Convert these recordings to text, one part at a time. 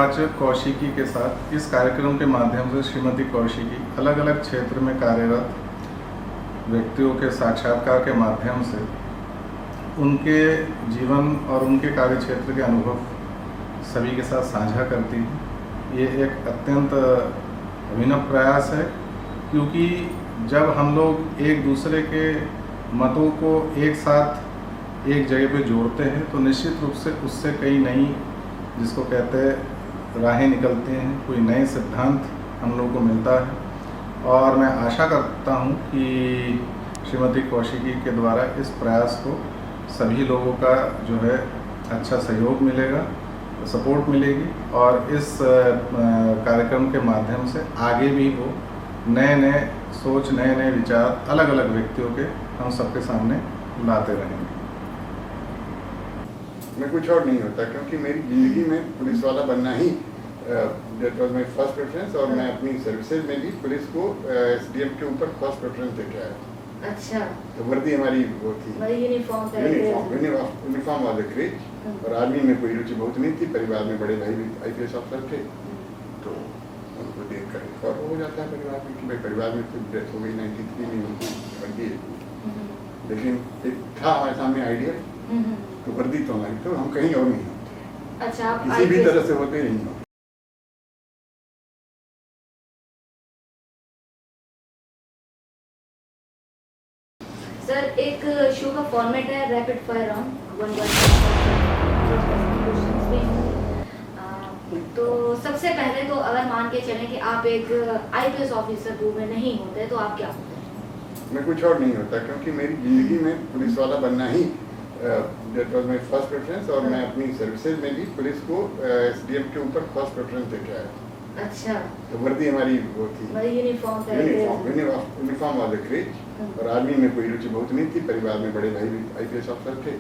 निर्वाचक कौशिकी के साथ इस कार्यक्रम के माध्यम से श्रीमती कौशिकी अलग अलग क्षेत्र में कार्यरत व्यक्तियों के साक्षात्कार के माध्यम से उनके जीवन और उनके कार्य क्षेत्र के अनुभव सभी के साथ साझा करती है। ये एक अत्यंत अभिनव प्रयास है, क्योंकि जब हम लोग एक दूसरे के मतों को एक साथ एक जगह पे जोड़ते हैं तो निश्चित रूप से उससे कई नई, जिसको कहते हैं, राहें निकलती हैं, कोई नए सिद्धांत हम लोगों को मिलता है। और मैं आशा करता हूं कि श्रीमती कौशिकी के द्वारा इस प्रयास को सभी लोगों का जो है अच्छा सहयोग मिलेगा, सपोर्ट मिलेगी, और इस कार्यक्रम के माध्यम से आगे भी वो नए नए सोच, नए नए विचार अलग अलग व्यक्तियों के हम सबके सामने लाते रहेंगे। मैं कुछ और नहीं होता, क्योंकि मेरी ज़िंदगी में पुलिस वाला बनना ही that was my first preference, और मैं अपनी सर्विसेज में भी पुलिस को एसडीएम के ऊपर फर्स्ट प्रेफरेंस देके आया। अच्छा, तो वर्दी हमारी वो थी, यूनिफॉर्म वाज क्रेज, और आर्मी में कोई रुचि बहुत नहीं थी। परिवार में बड़े भाई भी आईपीएस अफसर थे, तो उनको देख कर फौरन हो जाता है परिवार में कि भाई परिवार में कुछ डेथ हो गई 93 में उनको वर्दी है। लेकिन एक था हमारे सामने आइडिया, तो वर्दी तो हमारी, तो हम कहीं और नहीं होते। अच्छा, आप किसी भी तरह से होते नहीं होते। सर, एक शो का फॉर्मेट है रैपिड फायर राउंड, तो सबसे पहले तो अगर मान के चलें कि आप एक आईपीएस ऑफिसर वो में नहीं होते तो आप क्या होते? मैं कुछ और नहीं होता, क्योंकि मेरी ज़िंदगी में पुलिस वाला बनना ही that was my first preference, और मैं अपनी सर्विसेज में भी पुलिस को एसडीएम के ऊपर फर्स्ट प्रेफरेंस देके आया। अच्छा, तो वर्दी हमारी वो थी, यूनिफॉर्म वाज क्रेज, और आर्मी में कोई रुचि बहुत नहीं थी। परिवार में बड़े भाई भी आईपीएस अफसर थे,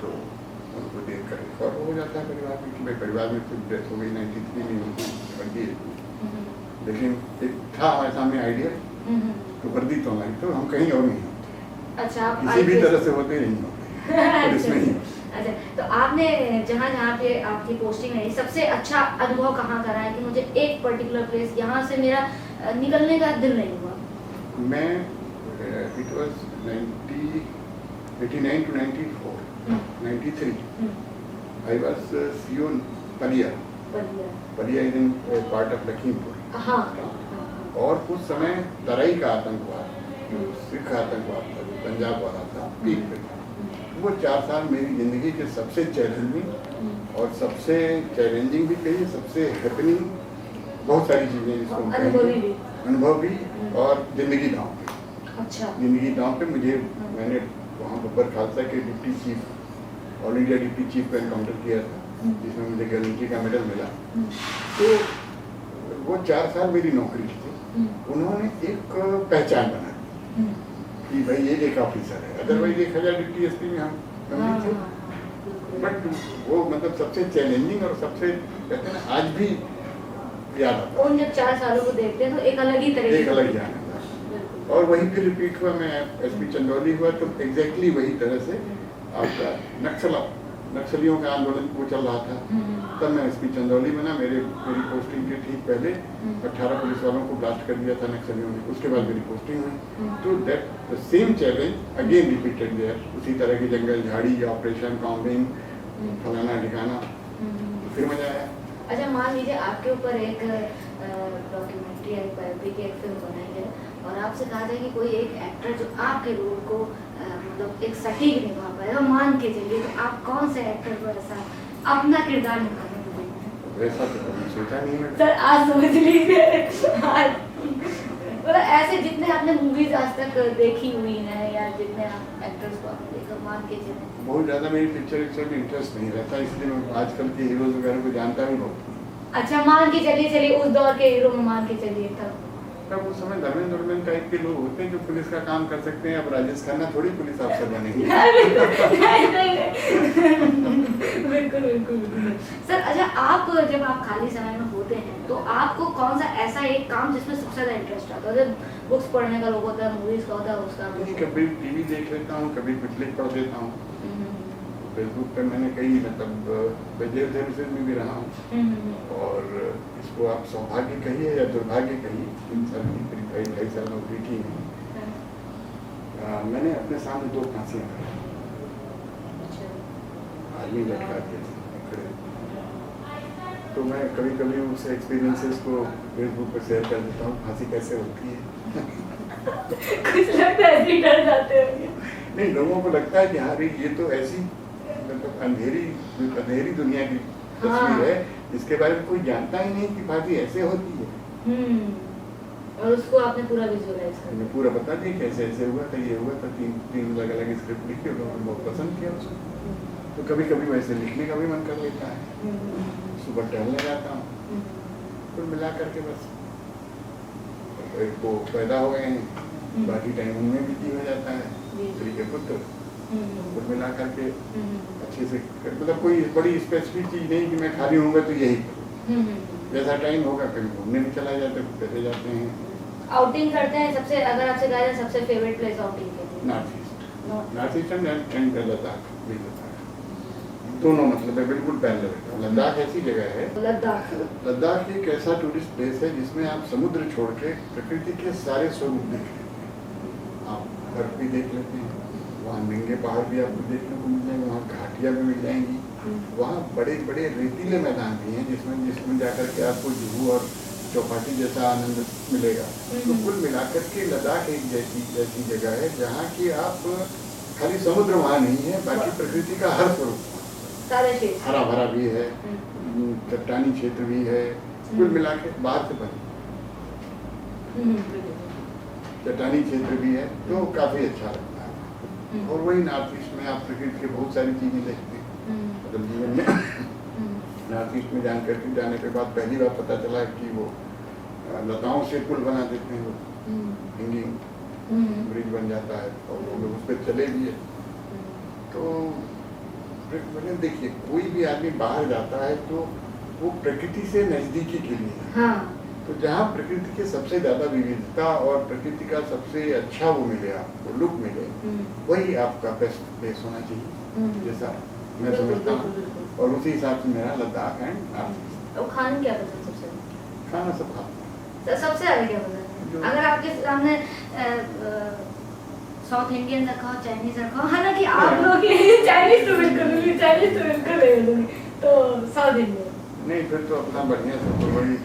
तो उनको देख कर फौरन हो जाता है परिवार में कि भाई परिवार में कुछ डेथ हो गई 93 में उनको वर्दी है। लेकिन एक था हमारे सामने आइडिया, तो वर्दी तो हमारी, तो हम कहीं और नहीं होते। अच्छा, आप किसी भी तरह से होते नहीं होते। अच्छा, तो आपने जहाँ पे आपकी पोस्टिंग है, सबसे अच्छा अनुभव कहाँ का रहा है कि मुझे एक पर्टिकुलर प्लेस यहाँ से मेरा निकलने का दिल नहीं हुआ? मैं it was 89 to 94, 93 I was CO Paliya is in part of Lakhimpur. हाँ। और उस समय तराई का आतंकवाद, सिख आतंकवाद था, जो पंजाब वाला था, पीक पे था। वो 4 साल मेरी जिंदगी के सबसे चैलेंजिंग और सबसे चैलेंजिंग भी कहिए, सबसे हैपनिंग, बहुत सारी चीजें जिसको अनुभव भी और जिंदगी दांव पे। अच्छा, जिंदगी दांव पे मैंने वहाँ बब्बर खालसा के deputy chief, all India deputy chief को एनकाउंटर किया था, जिसमें मुझे गारंटी का मेडल मिला। तो वो 4 साल मेरी नौकरी थी। उन्होंने एक पहचान बना कि भाई ये एक ऑफिसर है, अदरवाइज 1000 डिप्टी एसपी में हम नहीं थे। बट वो मतलब सबसे चैलेंजिंग और सबसे, कहते हैं ना, आज भी याद आता है। जब 4 सालों को देखते हैं तो एक अलग ही तरह, एक अलग ज्ञान आता। और वही फिर रिपीट हुआ, मैं एसपी चंदौली हुआ, तो एग्जैक्टली वही तरह से आपका नक्सलियों का आंदोलन वो चल रहा था, तब मैं एसपी चंदौली बना। मेरी पोस्टिंग के ठीक पहले 18 पुलिस वालों को ब्लास्ट कर दिया था नक्सलियों ने, उसके बाद मेरी पोस्टिंग हुई। तो that the same challenge again repeated there, उसी तरह की जंगल झाड़ी या ऑपरेशन कॉम्बिंग, फलाना ठिकाना, फिर मजा आया। अच्छा, मान लीजिए आपके ऊपर एक डॉक्यूमेंट्री या बायोपिक एक फिल्म बनाई है, और आपसे कहा जाए कि कोई एक एक्टर जो आपके रोल को मतलब एक सटीक निभा पाए, मान के चलिए, तो आप कौन से एक्टर को ऐसा अपना किरदार निभाने को देंगे? वैसा तो कभी सोचा नहीं मैंने। सर, आज समझ लीजिए, मतलब ऐसे जितने आपने मूवीज आज तक देखी हुई हैं या जितने आप एक्टर्स को आपने देखा, मान के चलिए। बहुत ज़्यादा मेरी पिक्चर में इंटरेस्ट नहीं रहता, इसलिए मैं आजकल के हीरोज वगैरह को जानता भी बहुत। अच्छा, मान के चलिए उस दौर के हीरो में मान के चलिए तब उस समय धर्मेंद्र टाइप के लोग होते हैं जो पुलिस का काम कर सकते हैं। अब राजेश खन्ना थोड़ी पुलिस अफसर बनेंगे। बिल्कुल। सर, अच्छा, आप जब आप खाली समय में होते हैं तो आपको कौन सा ऐसा एक काम जिसमें सबसे ज्यादा इंटरेस्ट आता है? जब बुक्स पढ़ने का लोग होता है, मूवीज का होता है, उसका कभी टीवी देख लेता हूँ, कभी कुछ लिख पढ़ देता हूँ। फेसबुक पे मैंने कई मतलब वेजेर सर्विसेज में भी रहा हूँ और इसको आप सौभाग्य कहिए या दुर्भाग्य कहिए, 3 साल की करीब 2.5 साल नौकरी की है। मैंने अपने सामने 2 फांसियाँ कराई, आदमी लटका के खड़े। तो मैं कभी कभी उस एक्सपीरियंसेस को फेसबुक पर शेयर कर देता हूँ, फांसी कैसे होती है। कुछ लगता है ऐसे डर जाते होंगे। नहीं, लोगों को लगता है कि हाँ भाई ये तो ऐसी मतलब अंधेरी दुनिया की तस्वीर है जिसके बारे में कोई जानता ही नहीं कि फांसी ऐसे होती है। और उसको आपने पूरा विजुअलाइज कर मैं पूरा बता दिया कैसे ऐसे हुआ था, ये हुआ था, 3 अलग अलग स्क्रिप्ट लिखी और लोगों ने बहुत पसंद किया उसको। तो कभी कभी वैसे लिखने का भी मन कर लेता है। सुबह टहलने जाता हूँ, कुल मिला करके बस एक को पैदा हो गए हैं, बाकी टाइम उनमें बिजी हो जाता है, स्त्री के पुत्र। कुल मिला करके अच्छे से मतलब कोई बड़ी स्पेसिफिक चीज नहीं कि मैं खाली होऊंगा तो यही करूँ। जैसा टाइम होगा कभी घूमने भी चला जाते हैं, चले जाते हैं। आउटिंग करते हैं। सबसे अगर आपसे कहा जाए सबसे फेवरेट प्लेस आउटिंग के लिए? नॉर्थ ईस्टर्न एंड लद्दाख भी होता है, दोनों मतलब है बिल्कुल पैरेलल है। लद्दाख ऐसी जगह है, लद्दाख एक ऐसा टूरिस्ट प्लेस है जिसमें आप समुद्र छोड़ के प्रकृति के सारे स्वरूप देख लेते हैं। आप बर्फ भी देख लेते हैं, वहाँ नंगे पहाड़ भी आपको देखने को मिल जाएंगे, वहाँ घाटियाँ भी मिल जाएंगी, वहाँ बड़े बड़े रेतीले मैदान भी हैं जिसमें जाकर के आपको जुहू और चौपाटी जैसा आनंद मिलेगा। तो कुल मिलाकर के लद्दाख एक ऐसी जगह है जहाँ की आप खाली समुद्र वहाँ नहीं है, बाकी प्रकृति का हर स्वरूप, हरा भरा भी है, चट्टानी क्षेत्र भी है, कुल मिला के बाहर से बने चट्टानी क्षेत्र भी है, तो काफी अच्छा लगता है। और वही नॉर्थ ईस्ट में आप प्रकृति की बहुत सारी चीजें देखते हैं मतलब जीवन में। नॉर्थ ईस्ट में जाने के बाद पहली बार पता चला कि वो लताओं से पुल बना देते हैं, वो हैंगिंग ब्रिज बन जाता है और वो लोग उस पर चले भी है। तो मैंने देखिए कोई भी आदमी बाहर जाता है तो वो प्रकृति से नजदीकी के लिए हाँ। तो जहाँ प्रकृति के सबसे ज्यादा विविधता और प्रकृति का सबसे अच्छा वो मिले, आपको लुक मिले, वही आपका बेस्ट प्लेस होना चाहिए, जैसा मैं समझता हूँ। और उसी हिसाब से मेरा लद्दाख एंड नॉर्थ। और खाना क्या पसंद सबसे? खाना सब खाता सबसे ज्यादा क्या पसंद है? अगर आपके सामने साउथ इंडियन रखा हो, चाइनीज रखा हो, हालांकि आप लोग चाइनीज तो बिल्कुल नहीं, तो साउथ इंडियन नहीं, फिर तो अपना बढ़िया सब वही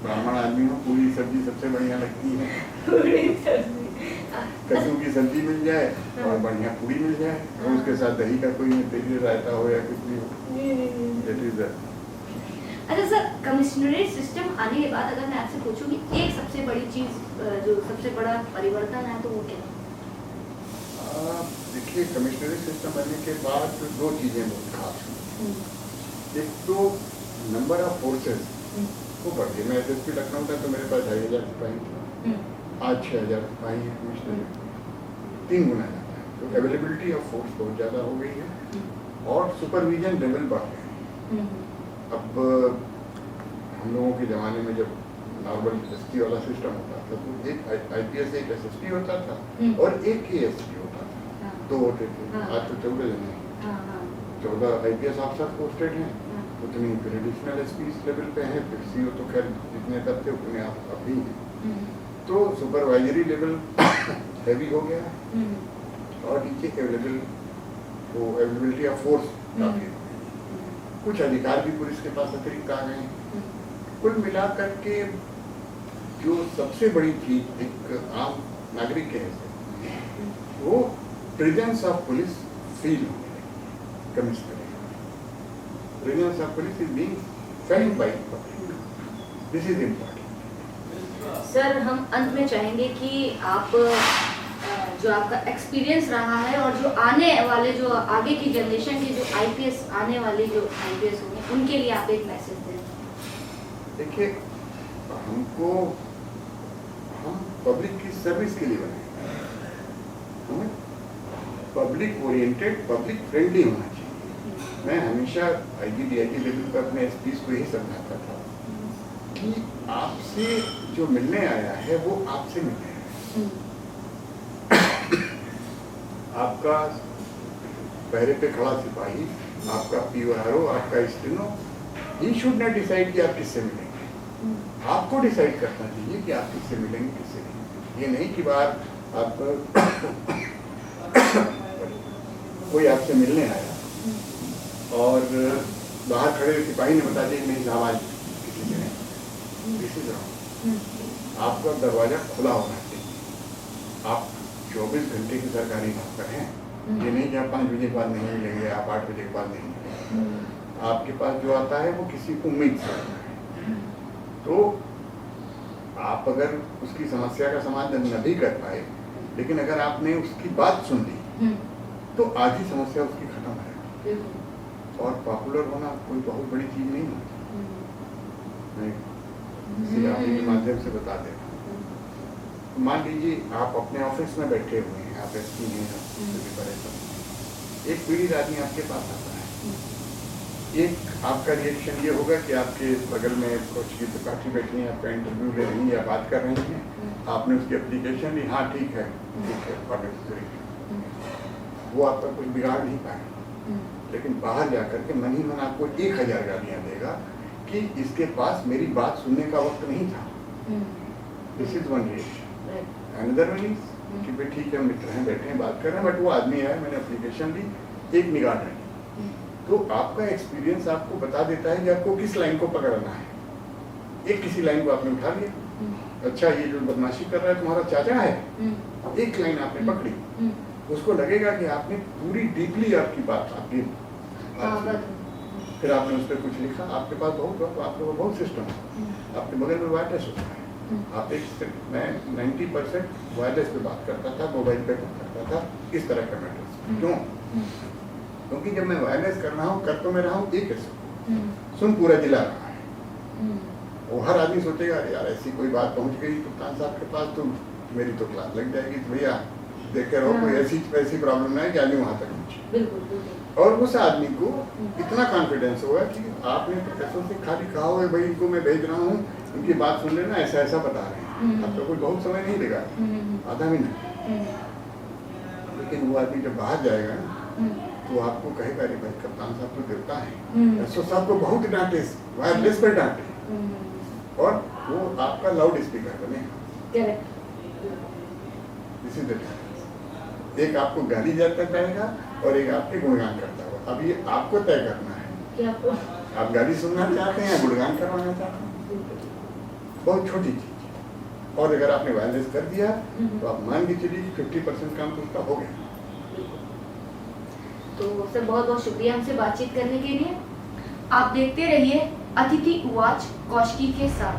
ब्राह्मण आदमी हो, पूरी सब्जी सबसे बढ़िया लगती है। पूरी सब्जी, कद्दू की सब्जी मिल जाए और बढ़िया पूरी मिल जाए और उसके साथ दही का कोई तेल रायता हो या कुछ भी हो। अच्छा सर, कमिश्नरेट सिस्टम आने के बाद अगर मैं आपसे पूछूं कि एक सबसे बड़ी चीज जो सबसे बड़ा परिवर्तन है तो वो क्या है? देखिए, कमिश्नरेट सिस्टम बनने के बाद 2 चीजें बहुत खास हुई। एक तो नंबर ऑफ फोर्सेस वो बढ़ गई। मैं एसएसपी लखनऊ था तो मेरे पास 2,500 सिपाही थे, आज 6,000 सिपाही है कमिश्नरेट, 3 गुना ज़्यादा है। तो अवेलेबिलिटी ऑफ फोर्स बहुत ज़्यादा हो गई है और सुपरविजन लेवल बढ़ गए। अब हम लोगों के ज़माने में जब नॉर्मल एसपी वाला सिस्टम होता था तो एक आईपीएस एक एसएसपी होता था और एक एएसपी होता था, 2 होते थे। आज तो 14 जने हैं, 14 आईपीएस ऑफिसर पोस्टेड हैं, उतनी फिर एडिशनल एसपी लेवल पे हैं, फिर सीओ तो खैर जितने तब थे उतने आप अभी हैं। तो सुपरवाइजरी लेवल हैवी हो गया और नीचे अवेलेबिलिटी ऑफ फोर्स काफी, कुछ अधिकार भी पुलिस के पास अतिरिक्त आ गए। कुल मिलाकर के जो सबसे बड़ी चीज एक आम नागरिक के हैसियत वो प्रेजेंस ऑफ पुलिस फील होने लगी। Commissionerate presence of police is being felt by public, this is important. Sir, हम अंत में चाहेंगे कि आप जो आपका एक्सपीरियंस रहा है और जो आने वाले जो आगे की जनरेशन के जो आईपीएस आने वाले जो आईपीएस होंगे उनके लिए आप एक मैसेज दें। देखिए, हम पब्लिक की सर्विस के लिए बने, हमें पब्लिक ओरिएंटेड, पब्लिक फ्रेंडली होना चाहिए। मैं हमेशा आईजी-डीआईजी लेवल पर अपने एसपीस को यही समझाता था कि आपसे जो मिलने आया है वो आपसे मिलने आया है। आपका पहरे पे खड़ा सिपाही, आपका पीओआरओ, आपका steno, he should not decide कि आप किससे मिलेंगे। आपको डिसाइड करना चाहिए कि आप किससे मिलेंगे, किससे नहीं। ये नहीं कि बाहर आप कोई आपसे मिलने आया और बाहर खड़े सिपाही ने बता दिया नहीं साहब आज किसी से नहीं, दिस इज रॉन्ग। आपका दरवाजा खुला होना चाहिए। आप 24 घंटे की सरकारी नौकर हैं, ये नहीं कि आप 5 बजे के बाद नहीं मिलेंगे, आप 8 बजे के बाद नहीं मिलेंगे। आपके पास जो आता है वो किसी उम्मीद से आता है। तो आप अगर उसकी समस्या का समाधान न भी कर पाए, लेकिन अगर आपने उसकी बात सुन ली तो आधी समस्या उसकी खत्म है। और पॉपुलर होना कोई बहुत बड़ी चीज नहीं होती। मैं किसी आदमी के माध्यम से बता देता हूँ। मान लीजिए आप अपने ऑफिस में बैठे हुए हैं, आप एसपी हैं, एक पीड़ित आदमी आपके पास आता है। एक आपका रिएक्शन ये होगा कि आपके बगल में कुछ की पार्टी बैठी है, आपका इंटरव्यू ले रही है या बात कर रही हैं, आपने उसकी एप्लीकेशन ली, हाँ ठीक है वो आपका कुछ बिगाड़ नहीं पाएगा। लेकिन बाहर जाकर के मन ही मन आपको 1000 गालियां देगा कि इसके पास मेरी बात सुनने का वक्त नहीं था। This is one reaction. Another one is कि भाई ठीक है, मित्र हैं, बैठे हैं, बात कर रहे हैं, बट वो आदमी है, मैंने एप्लीकेशन ली, एक निगाह डाली। तो आपका एक्सपीरियंस आपको बता देता है कि आपको किस लाइन को पकड़ना है। एक किसी लाइन को आपने उठा लिया, अच्छा ये जो बदमाशी कर रहा है तुम्हारा चाचा है, एक लाइन आपने पकड़ी, उसको लगेगा कि आपने पूरी डीपली आपकी बात फिर आपने उस पर कुछ लिखा, आपके पास बहुत सिस्टम है, आपके बगल में वायरलेस होता है। आप मैं 90% वायरलेस पे बात करता था, मोबाइल पे बात करता था, इस तरह का मैटर। क्यों? क्योंकि जब मैं वायरलेस कर रहा हूँ, कर तो मैं रहा हूँ एक सुन पूरा जिला रहा है। वो हर आदमी सोचेगा अरे यार ऐसी कोई बात पहुँच गई कप्तान साहब के पास तो मेरी तो क्लास लग जाएगी, तो भैया देख के रहो कोई ऐसी प्रॉब्लम ना है कि आदमी वहाँ तक पहुँचे। और उस आदमी को इतना कॉन्फिडेंस होगा कि आपने प्रोफेसर से खाली कहा हो भाई इनको मैं भेज रहा हूँ, इनकी बात सुन लेना, ऐसा ऐसा बता रहे हैं। आपका कोई बहुत समय नहीं लेगा, आधा मिनट। लेकिन वो आदमी जब बाहर जाएगा ना तो आपको कहेगा अरे भाई कप्तान साहब तो देवता है, एसओ साहब को बहुत डांटे, वायरलेस पर डांटे, और वो आपका लाउड स्पीकर बनेगा। इसी तरह एक आपको गाली जाता जाएगा और एक आपके गुणगान करता होगा। अब ये आपको तय करना है कि आप गाली सुनना चाहते हैं या गुणगान करवाना चाहते हैं। बहुत छोटी चीज। और अगर आपने वायरलेस कर दिया तो आप मान के चलिए 50% काम तो उसका हो गया। तो सर बहुत बहुत शुक्रिया हमसे बातचीत करने के लिए। आप देखते रहिए अतिथि उवाच कौशिकी के साथ।